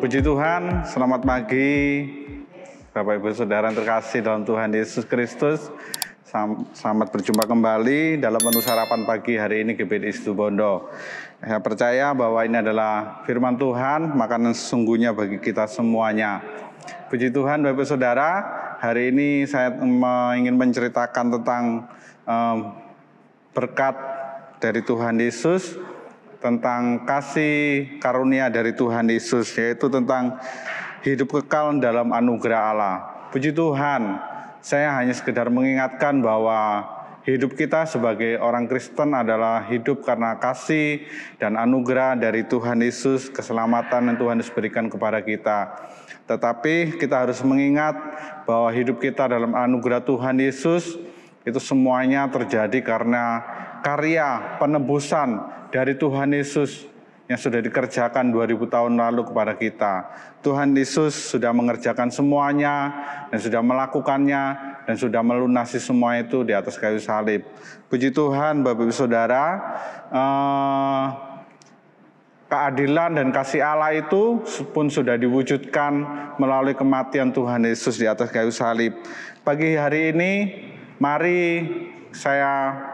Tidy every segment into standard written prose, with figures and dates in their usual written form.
Puji Tuhan, selamat pagi Bapak Ibu Saudara yang terkasih dalam Tuhan Yesus Kristus. Selamat berjumpa kembali dalam menu sarapan pagi hari ini GBD Situbondo. Saya percaya bahwa ini adalah firman Tuhan, makanan sesungguhnya bagi kita semuanya. Puji Tuhan Bapak Ibu Saudara, hari ini saya ingin menceritakan tentang berkat dari Tuhan Yesus, tentang kasih karunia dari Tuhan Yesus, yaitu tentang hidup kekal dalam anugerah Allah. Puji Tuhan, saya hanya sekedar mengingatkan bahwa hidup kita sebagai orang Kristen adalah hidup karena kasih dan anugerah dari Tuhan Yesus, keselamatan yang Tuhan Yesus berikan kepada kita. Tetapi kita harus mengingat bahwa hidup kita dalam anugerah Tuhan Yesus itu semuanya terjadi karena karya penebusan dari Tuhan Yesus yang sudah dikerjakan 2000 tahun lalu kepada kita. Tuhan Yesus sudah mengerjakan semuanya dan sudah melakukannya dan sudah melunasi semua itu di atas kayu salib. Puji Tuhan Bapak Ibu Saudara, keadilan dan kasih Allah itu pun sudah diwujudkan melalui kematian Tuhan Yesus di atas kayu salib. Pagi hari ini mari saya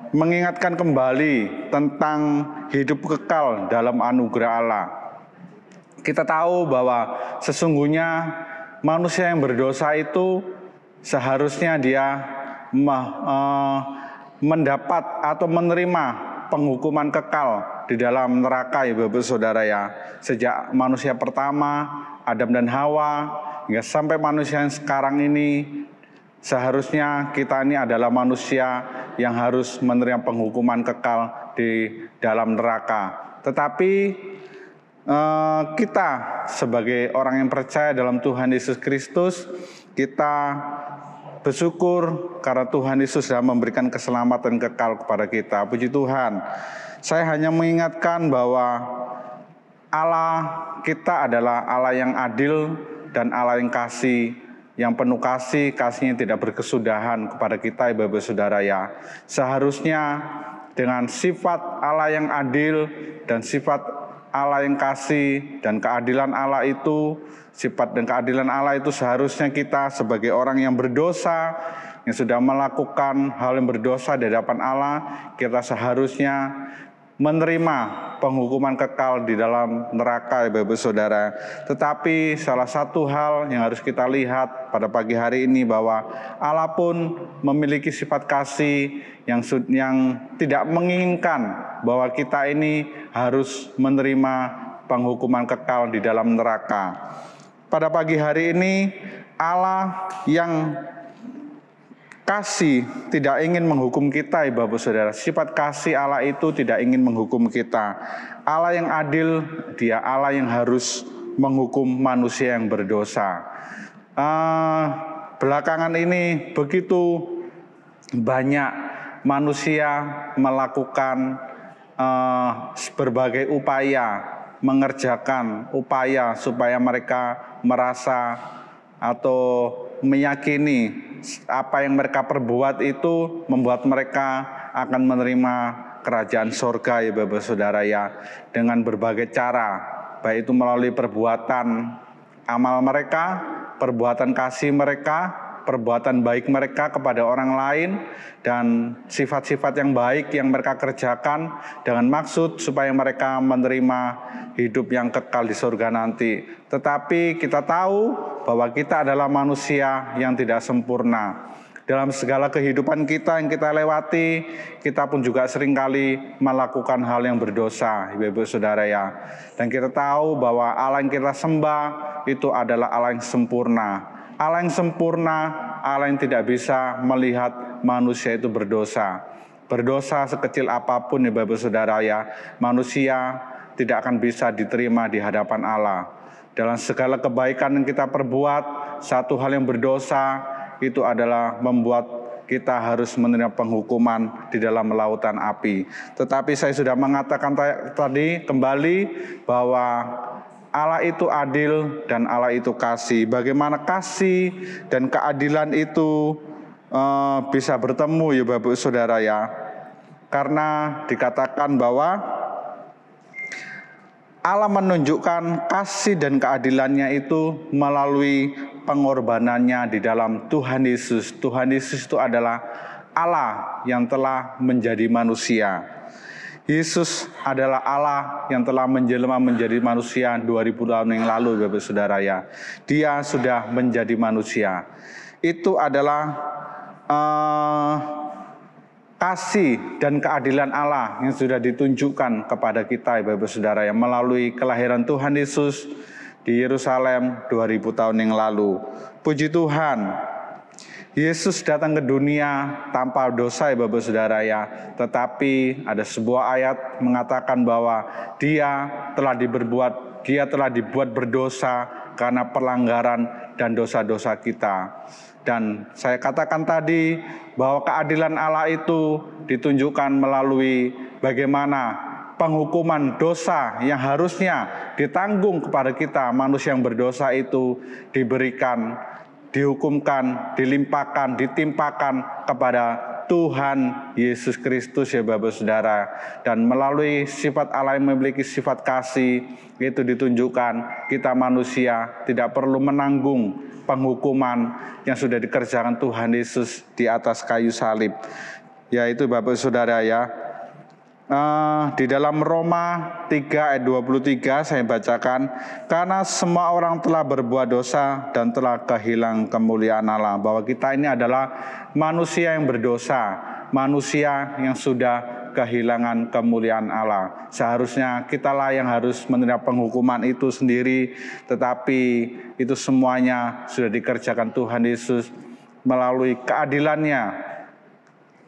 mengingatkan kembali tentang hidup kekal dalam anugerah Allah. Kita tahu bahwa sesungguhnya manusia yang berdosa itu seharusnya dia mendapat atau menerima penghukuman kekal di dalam neraka, ya Bapak Saudara ya. Sejak manusia pertama, Adam dan Hawa, hingga sampai manusia yang sekarang ini, seharusnya kita ini adalah manusia yang harus menerima penghukuman kekal di dalam neraka. Tetapi kita sebagai orang yang percaya dalam Tuhan Yesus Kristus, kita bersyukur karena Tuhan Yesus sudah memberikan keselamatan kekal kepada kita. Puji Tuhan. Saya hanya mengingatkan bahwa Allah kita adalah Allah yang adil dan Allah yang kasih, yang penuh kasih, kasihnya tidak berkesudahan kepada kita, Bapak Saudara ya. Seharusnya dengan sifat Allah yang adil dan sifat Allah yang kasih dan keadilan Allah itu, sifat dan keadilan Allah itu seharusnya kita sebagai orang yang berdosa, yang sudah melakukan hal yang berdosa di hadapan Allah, kita seharusnya menerima penghukuman kekal di dalam neraka, Bapak Saudara. Tetapi salah satu hal yang harus kita lihat pada pagi hari ini bahwa Allah pun memiliki sifat kasih yang tidak menginginkan bahwa kita ini harus menerima penghukuman kekal di dalam neraka. Pada pagi hari ini Allah yang kasih tidak ingin menghukum kita, Bapak Saudara. Sifat kasih Allah itu tidak ingin menghukum kita. Allah yang adil, Dia Allah yang harus menghukum manusia yang berdosa. Belakangan ini begitu banyak manusia melakukan berbagai upaya, mengerjakan upaya supaya mereka merasa atau meyakini apa yang mereka perbuat itu membuat mereka akan menerima kerajaan sorga, ya Bapak Saudara ya, dengan berbagai cara, baik itu melalui perbuatan amal mereka, perbuatan kasih mereka, perbuatan baik mereka kepada orang lain, dan sifat-sifat yang baik yang mereka kerjakan dengan maksud supaya mereka menerima hidup yang kekal di surga nanti. Tetapi kita tahu bahwa kita adalah manusia yang tidak sempurna. Dalam segala kehidupan kita yang kita lewati, kita pun juga seringkali melakukan hal yang berdosa, Ibu Saudara ya. Dan kita tahu bahwa Allah yang kita sembah itu adalah Allah yang sempurna. Allah yang sempurna, Allah yang tidak bisa melihat manusia itu berdosa. Berdosa sekecil apapun, ya Bapak Saudara ya, manusia tidak akan bisa diterima di hadapan Allah. Dalam segala kebaikan yang kita perbuat, satu hal yang berdosa itu adalah membuat kita harus menerima penghukuman di dalam lautan api. Tetapi saya sudah mengatakan tadi kembali bahwa Allah itu adil dan Allah itu kasih. Bagaimana kasih dan keadilan itu bisa bertemu, ya Bapak Saudara ya. Karena dikatakan bahwa Allah menunjukkan kasih dan keadilannya itu melalui pengorbanannya di dalam Tuhan Yesus. Tuhan Yesus itu adalah Allah yang telah menjadi manusia. Yesus adalah Allah yang telah menjelma menjadi manusia 2000 tahun yang lalu, Bapak Saudara ya. Dia sudah menjadi manusia. Itu adalah kasih dan keadilan Allah yang sudah ditunjukkan kepada kita, Bapak Saudara, yang melalui kelahiran Tuhan Yesus di Yerusalem 2000 tahun yang lalu. Puji Tuhan, Yesus datang ke dunia tanpa dosa, Bapak Saudara ya. Tetapi ada sebuah ayat mengatakan bahwa dia telah dibuat berdosa karena pelanggaran dan dosa-dosa kita. Dan saya katakan tadi bahwa keadilan Allah itu ditunjukkan melalui bagaimana penghukuman dosa yang harusnya ditanggung kepada kita, manusia yang berdosa itu diberikan, dihukumkan, dilimpahkan, ditimpakan kepada Tuhan Yesus Kristus ya Bapak Saudara. Dan melalui sifat Allah yang memiliki sifat kasih itu ditunjukkan kita manusia tidak perlu menanggung penghukuman yang sudah dikerjakan Tuhan Yesus di atas kayu salib. Yaitu Bapak Saudara ya, di dalam Roma 3 ayat 23 saya bacakan, karena semua orang telah berbuat dosa dan telah kehilangan kemuliaan Allah. Bahwa kita ini adalah manusia yang berdosa, manusia yang sudah kehilangan kemuliaan Allah. Seharusnya kitalah yang harus menerima penghukuman itu sendiri, tetapi itu semuanya sudah dikerjakan Tuhan Yesus melalui keadilannya,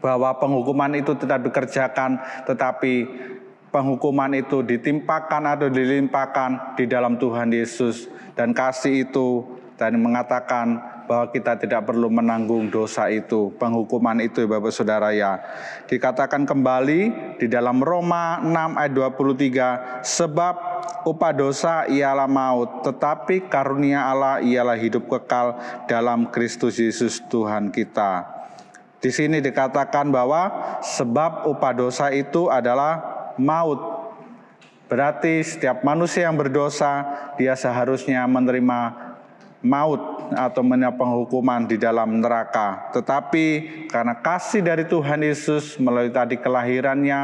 bahwa penghukuman itu tidak dikerjakan, tetapi penghukuman itu ditimpakan atau dilimpahkan di dalam Tuhan Yesus. Dan kasih itu dan mengatakan bahwa kita tidak perlu menanggung dosa itu, penghukuman itu Bapak Saudara ya. Dikatakan kembali di dalam Roma 6 ayat 23, sebab upah dosa ialah maut, tetapi karunia Allah ialah hidup kekal dalam Kristus Yesus Tuhan kita. Di sini dikatakan bahwa sebab upah dosa itu adalah maut. Berarti setiap manusia yang berdosa, dia seharusnya menerima maut atau menerima penghukuman di dalam neraka. Tetapi karena kasih dari Tuhan Yesus melalui tadi kelahirannya,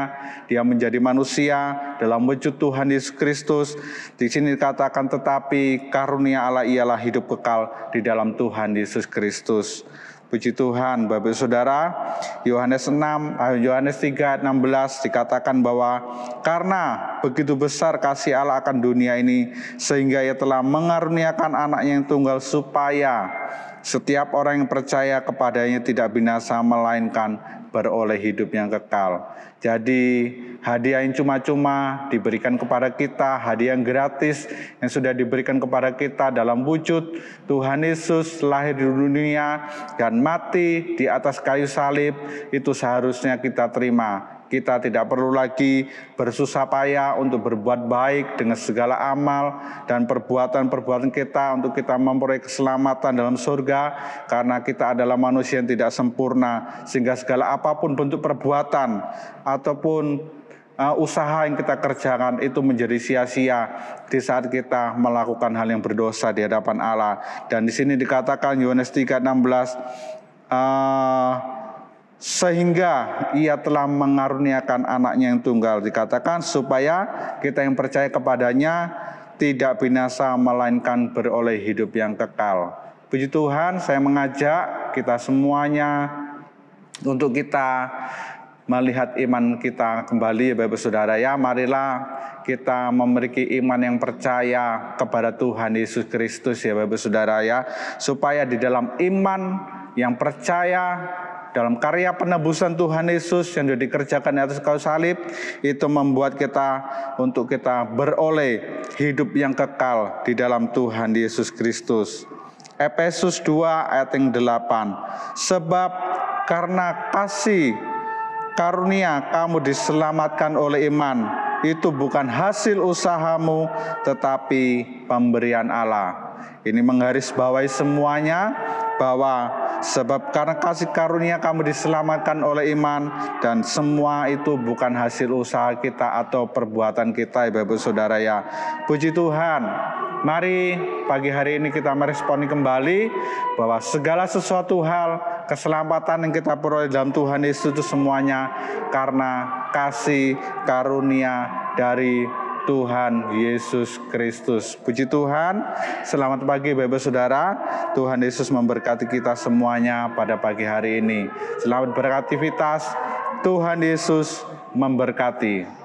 dia menjadi manusia dalam wujud Tuhan Yesus Kristus. Di sini dikatakan tetapi karunia Allah ialah hidup kekal di dalam Tuhan Yesus Kristus. Puji Tuhan, Bapak Saudara. Yohanes 3 ayat 16 dikatakan bahwa karena begitu besar kasih Allah akan dunia ini, sehingga Ia telah mengaruniakan anaknya yang tunggal, supaya setiap orang yang percaya kepadanya tidak binasa, melainkan beroleh hidup yang kekal. Jadi hadiah yang cuma-cuma diberikan kepada kita, hadiah yang gratis yang sudah diberikan kepada kita dalam wujud Tuhan Yesus lahir di dunia dan mati di atas kayu salib, itu seharusnya kita terima. Kita tidak perlu lagi bersusah payah untuk berbuat baik dengan segala amal dan perbuatan-perbuatan kita untuk kita memperoleh keselamatan dalam surga, karena kita adalah manusia yang tidak sempurna, sehingga segala apapun bentuk perbuatan ataupun usaha yang kita kerjakan itu menjadi sia-sia di saat kita melakukan hal yang berdosa di hadapan Allah. Dan di sini dikatakan Yohanes 3:16, sehingga Ia telah mengaruniakan anaknya yang tunggal, dikatakan supaya kita yang percaya kepadanya tidak binasa, melainkan beroleh hidup yang kekal. Puji Tuhan, saya mengajak kita semuanya untuk kita melihat iman kita kembali ya Bapak Saudara ya. Marilah kita memiliki iman yang percaya kepada Tuhan Yesus Kristus ya Bapak Saudara ya, supaya di dalam iman yang percaya dalam karya penebusan Tuhan Yesus yang sudah dikerjakan di atas kayu salib, itu membuat kita untuk kita beroleh hidup yang kekal di dalam Tuhan Yesus Kristus. Efesus 2 ayat yang 8, sebab karena kasih karunia kamu diselamatkan oleh iman, itu bukan hasil usahamu tetapi pemberian Allah. Ini menggarisbawahi semuanya bahwa Sebab karena kasih karunia kamu diselamatkan oleh iman, dan semua itu bukan hasil usaha kita atau perbuatan kita, Ibu Saudara ya. Puji Tuhan. Mari pagi hari ini kita meresponi kembali bahwa segala sesuatu hal, keselamatan yang kita peroleh dalam Tuhan Yesus itu semuanya karena kasih karunia dari Tuhan Yesus Kristus. Puji Tuhan. Selamat pagi Bapak Saudara. Tuhan Yesus memberkati kita semuanya pada pagi hari ini. Selamat beraktivitas. Tuhan Yesus memberkati.